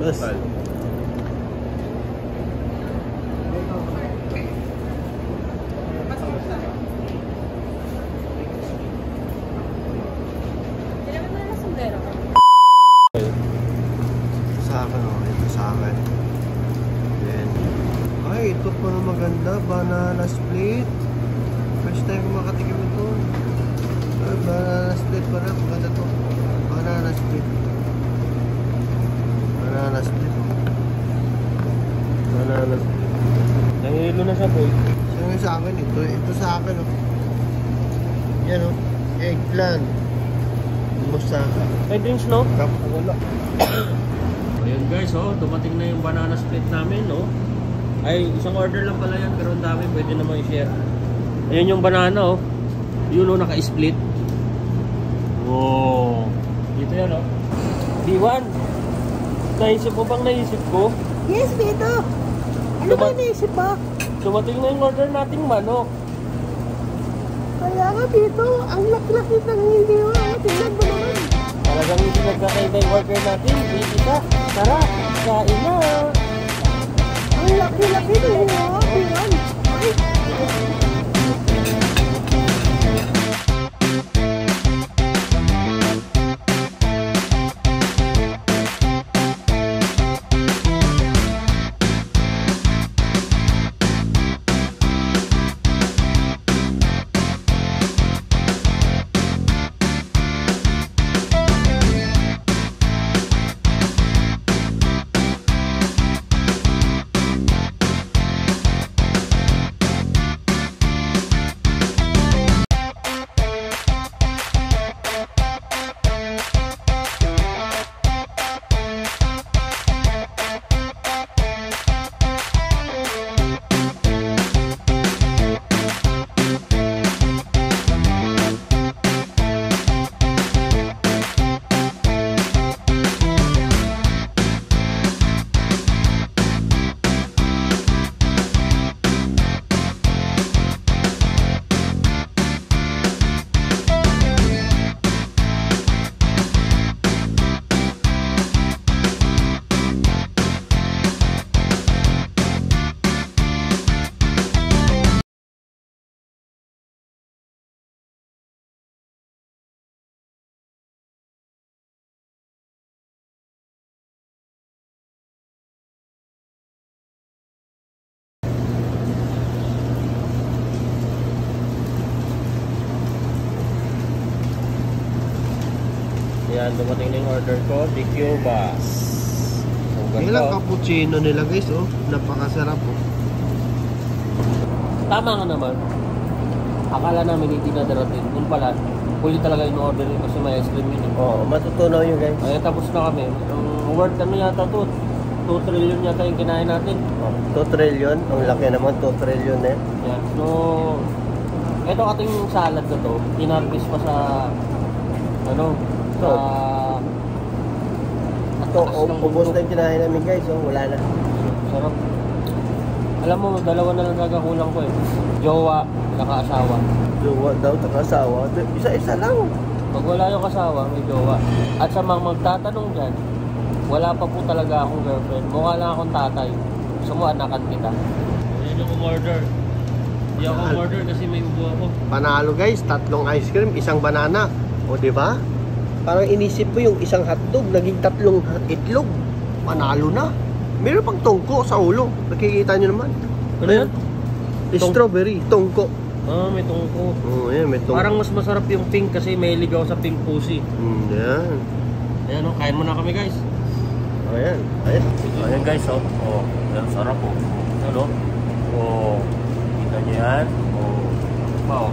Bus. Sa akin, oh. Ito sa akin. Then, ay, ito pa na maganda. Banana split. First time ko makatikim ito. Ay, banana split pala. Maganda to. Banana split. Banana split. Banana split. Nangihilo na siya, boy. Saan sa akin ito? Ito sa akin, oh. Yan, oh. Eggplant. Moussaka. May drinks, no? Wala. Ayun guys, oh, dumating na yung banana split namin, no? Ay, isang order lang pala yan, pero ang dami, pwede naman i-share. Ayun yung banana, oh. Yun, oh, naka-split. Wow. Dito yan, oh. D1, naisip mo bang naisip ko? Yes, Vito. Ano ba naisip mo? Dumating na yung order nating manok. Kaya nga, Vito, ang laki-laki ng hindi mo. Tingnan mo naman. Talagang hindi nagkakaibay yung order natin. Hindi ka. Tara, kain na. Ang laki-laki ng hindi mo. Tingnan. Ay. Yan, dumating na yung order ko. Big Cubas. Ilang cappuccino nila guys, oh. Napakasarap, oh. Tama nga naman. Akala namin hindi na darating. Kung pala, pwede talaga yung order yun kasi may ice cream yun. Oo, matutunaw yun guys. Ay, tapos na kami. Yung worth ano yata to? 2 trillion yata yung kinain natin. 2 trillion? Ang laki naman, 2 trillion eh. Yan. So, ito ating salad na to. Tinarpis pa sa ano? Sa ito, ubos na yung kinain namin guys, oh. Wala na. Sarap. Alam mo, dalawa na lang nagakulang ko eh. Jowa, naka-asawa. Jowa daw, naka-asawa. Isa-isa lang. Pag wala yung kasawa, may jowa. At sa mga magtatanong dyan, wala pa po talaga akong girlfriend. Mukha lang akong tatay. Gusto mo, anakan kita. Hindi ako order. Hindi ako order kasi may ubo ako. Panalo guys, 3 ice cream, 1 banana. O diba? Parang inisip mo yung isang hotdog, naging 3 itlog. Panalo na. Meron pang tongko sa ulo. Nakikita nyo naman. Ano yan? Strawberry, tongko. Ah, may tungko. Oh, yan, may tongko. Parang mas masarap yung pink kasi may ligaw sa pink pussy. Yan. Ayan o, kain mo na kami guys. Ayan, ayan. Ayan guys, oh. Oh, yan, sarap oh. Ano? Oh, kita nyo yan. Oh, wow.